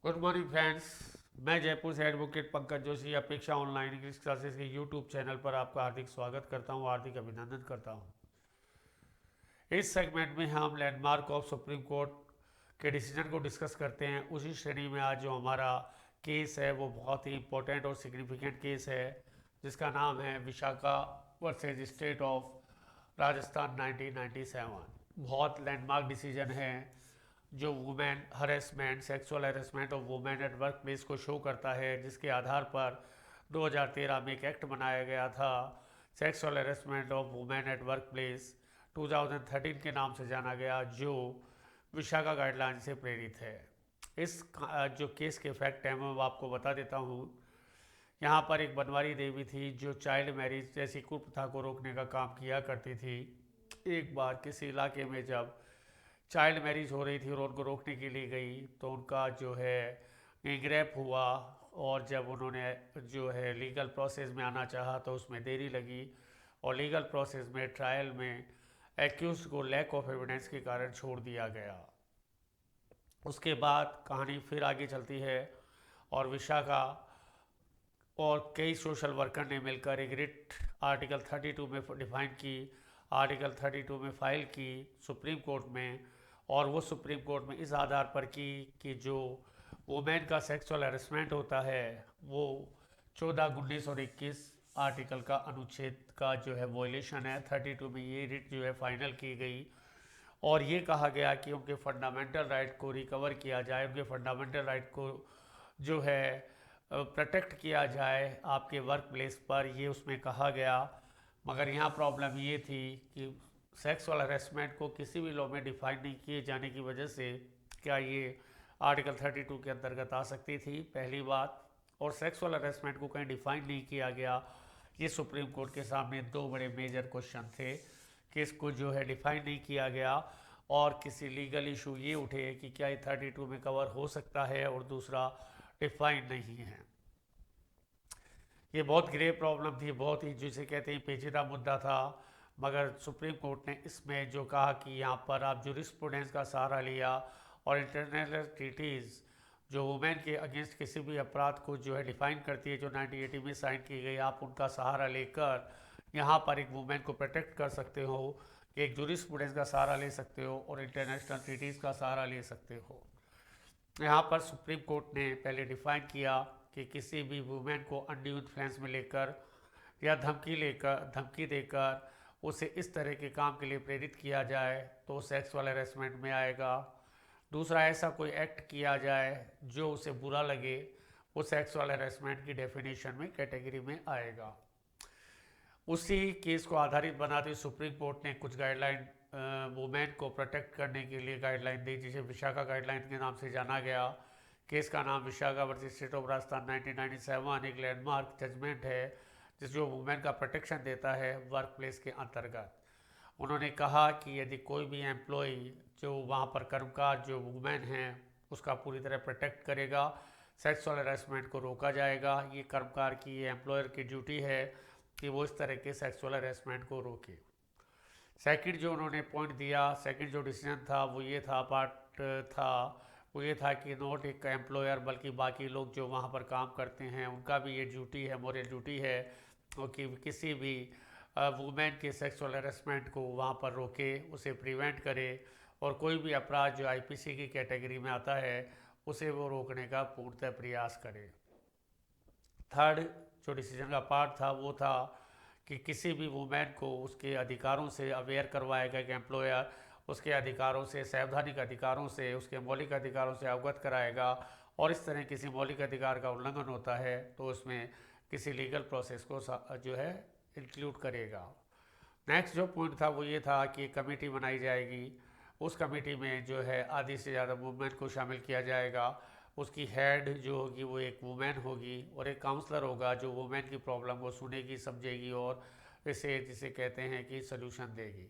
Good morning friends. मैं जयपुर से advocate Pankaj Joshi अपेक्षा ऑनलाइन इंग्लिश क्लासेस के यूट्यूब चैनल पर आपका हार्दिक स्वागत करता हूं, हार्दिक अभिनंदन करता हूं। इस सेगमेंट में हम लैंडमार्क ऑफ सुप्रीम कोर्ट के डिसीजन को डिस्कस करते हैं। उसी श्रेणी में आज जो हमारा केस है वो बहुत ही इंपॉर्टेंट और सिग्निफिकेंट केस है, जिसका नाम है Vishakha versus state of Rajasthan 1997। बहुत लैंडमार्क डिसीजन है जो वुमेन हरेसमेंट, सेक्सुअल हरेसमेंट और वुमेन एट वर्क प्लेस को शो करता है, जिसके आधार पर 2013 में एक एक्ट बनाया गया था, sexual harassment of women at work place 2013 के नाम से जाना गया, जो विशाखा गाइडलाइन से प्रेरित है। इस जो केस के फैक्ट हैं मैं आपको बता देता हूँ। यहाँ पर एक बनवारी देवी थी जो चाइल्ड मैरिज जैसी कुप्रथा को रोकने का काम किया करती थी। एक बार किसी इलाके में जब चाइल्ड मैरिज हो रही थी और उनको रोकने के लिए गई तो उनका जो है ग्रेप हुआ, और जब उन्होंने जो है लीगल प्रोसेस में आना चाहा तो उसमें देरी लगी, और लीगल प्रोसेस में ट्रायल में एक्यूज को लैक ऑफ एविडेंस के कारण छोड़ दिया गया। उसके बाद कहानी फिर आगे चलती है और विशाखा और कई सोशल वर्कर ने मिलकर एक रिट आर्टिकल 32 में डिफाइन की, आर्टिकल 32 में फाइल की सुप्रीम कोर्ट में, और वो सुप्रीम कोर्ट में इस आधार पर की कि जो वुमेन का सेक्सुअल हरेसमेंट होता है वो 14, 19 और 21 आर्टिकल का अनुच्छेद का जो है वॉयलेशन है। 32 में ये रिट जो है फाइनल की गई, और ये कहा गया कि उनके फंडामेंटल राइट को रिकवर किया जाए, उनके फंडामेंटल राइट को जो है प्रोटेक्ट किया जाए आपके वर्क प्लेस पर, ये उसमें कहा गया। मगर यहाँ प्रॉब्लम ये थी कि सेक्सुअल हरेसमेंट को किसी भी लॉ में डिफाइन नहीं किए जाने की वजह से क्या ये आर्टिकल 32 के अंतर्गत आ सकती थी, पहली बात। और सेक्सुअल हरेसमेंट को कहीं डिफाइन नहीं किया गया। ये सुप्रीम कोर्ट के सामने दो बड़े मेजर क्वेश्चन थे कि इसको जो है डिफाइन नहीं किया गया, और किसी लीगल इशू ये उठे कि क्या ये 32 में कवर हो सकता है, और दूसरा डिफाइन नहीं है। ये बहुत ग्रेव प्रॉब्लम थी, बहुत ही जिसे कहते हैं पेचीदा मुद्दा था। मगर सुप्रीम कोर्ट ने इसमें जो कहा कि यहाँ पर आप जूरिस्प्रूडेंस का सहारा लिया, और इंटरनेशनल ट्रीटीज़ जो वुमेन के अगेंस्ट किसी भी अपराध को जो है डिफाइन करती है, जो 1980 में साइन की गई, आप उनका सहारा लेकर यहाँ पर एक वुमेन को प्रोटेक्ट कर सकते हो, कि एक जूरिस्प्रूडेंस का सहारा ले सकते हो और इंटरनेशनल ट्रीटीज़ का सहारा ले सकते हो। यहाँ पर सुप्रीम कोर्ट ने पहले डिफाइन किया कि किसी भी वुमेन को अनड्यू इन्फ्लुएंस में लेकर या धमकी देकर उसे इस तरह के काम के लिए प्रेरित किया जाए तो सेक्सुअल हैरेसमेंट में आएगा। दूसरा, ऐसा कोई एक्ट किया जाए जो उसे बुरा लगे, वो सेक्सुअल हैरेसमेंट की डेफिनेशन में कैटेगरी में आएगा। उसी केस को आधारित बनाते हुए सुप्रीम कोर्ट ने कुछ गाइडलाइन वुमेन को प्रोटेक्ट करने के लिए गाइडलाइन दी, जिसे विशाखा गाइडलाइन के नाम से जाना गया। केस का नाम Vishakha versus state of Rajasthan 1997 एक लैंडमार्क जजमेंट है जो वुमेन का प्रोटेक्शन देता है वर्क प्लेस के अंतर्गत। उन्होंने कहा कि यदि कोई भी एम्प्लॉय जो वहाँ पर कर्मकार जो वुमेन हैं उसका पूरी तरह प्रोटेक्ट करेगा, सेक्सुअल हरेसमेंट को रोका जाएगा। ये कर्मकार की, ये एम्प्लॉयर की ड्यूटी है कि वो इस तरह के सेक्सुअल हरेसमेंट को रोके। सेकंड जो उन्होंने पॉइंट दिया, सेकंड जो डिसीजन था वो ये था, पार्ट था वो ये था कि नॉट एक एम्प्लॉयर बल्कि बाकी लोग जो वहाँ पर काम करते हैं उनका भी ये ड्यूटी है, मॉरल ड्यूटी है, कि किसी भी वुमेन के सेक्सुअल हरेसमेंट को वहाँ पर रोके, उसे प्रिवेंट करे, और कोई भी अपराध जो आईपीसी की कैटेगरी में आता है उसे वो रोकने का पूर्णतः प्रयास करे। थर्ड जो डिसीजन का पार्ट था वो था कि किसी भी वुमेन को उसके अधिकारों से अवेयर करवाएगा कि एम्प्लॉयर उसके अधिकारों से, संवैधानिक अधिकारों से, उसके मौलिक अधिकारों से अवगत कराएगा, और इस तरह किसी मौलिक अधिकार का उल्लंघन होता है तो उसमें किसी लीगल प्रोसेस को जो है इंक्लूड करेगा। नेक्स्ट जो पॉइंट था वो ये था कि कमेटी बनाई जाएगी, उस कमेटी में जो है आधी से ज़्यादा वुमेन को शामिल किया जाएगा। उसकी हेड जो होगी वो एक वुमेन होगी, और एक काउंसलर होगा जो वुमेन की प्रॉब्लम को सुनेगी, समझेगी, और इसे जिसे कहते हैं कि सलूशन देगी।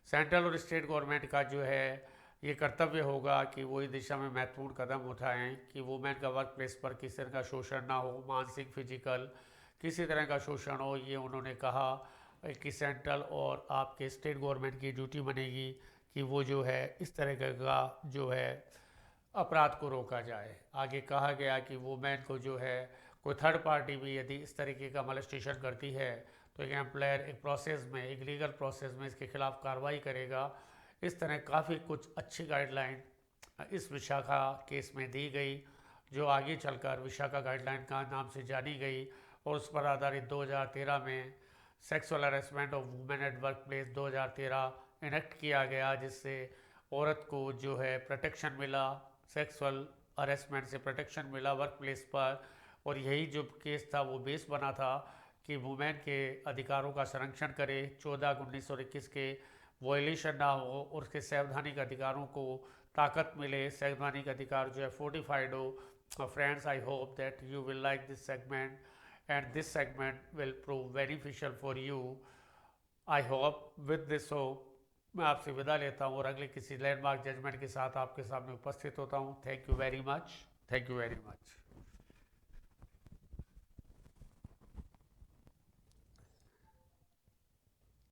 सेंट्रल और स्टेट गवर्नमेंट का जो है ये कर्तव्य होगा कि वो इस दिशा में महत्वपूर्ण कदम उठाएं कि वुमेन का वर्क प्लेस पर किसी तरह का शोषण ना हो, मानसिक, फिजिकल किसी तरह का शोषण हो। ये उन्होंने कहा कि सेंट्रल और आपके स्टेट गवर्नमेंट की ड्यूटी बनेगी कि वो जो है इस तरह का जो है अपराध को रोका जाए। आगे कहा गया कि वुमेन को जो है कोई थर्ड पार्टी भी यदि इस तरीके का मोलेस्टेशन करती है तो एक एम्प्लॉयर एक प्रोसेस में, एक लीगल प्रोसेस में इसके खिलाफ कार्रवाई करेगा। इस तरह काफ़ी कुछ अच्छी गाइडलाइन इस विशाखा केस में दी गई, जो आगे चलकर विशाखा गाइडलाइन का नाम से जानी गई, और उस पर आधारित 2013 में sexual harassment of women at work place 2013 enact किया गया, जिससे औरत को जो है प्रोटेक्शन मिला, सेक्सुअल हरेसमेंट से प्रोटेक्शन मिला वर्क प्लेस पर। और यही जो केस था वो बेस बना था कि वुमेन के अधिकारों का संरक्षण करे, 14/1921 के वॉयलेशन ना हो और उसके संवैधानिक अधिकारों को ताकत मिले, संवैधानिक अधिकार जो है फोर्टिफाइड हो। Friends, I hope that you will like this segment and this segment will prove beneficial for you. I hope with this hope मैं आपसे विदा लेता हूँ और अगले किसी लैंडमार्क जजमेंट के साथ आपके सामने उपस्थित होता हूँ। Thank you very much. Thank you very much.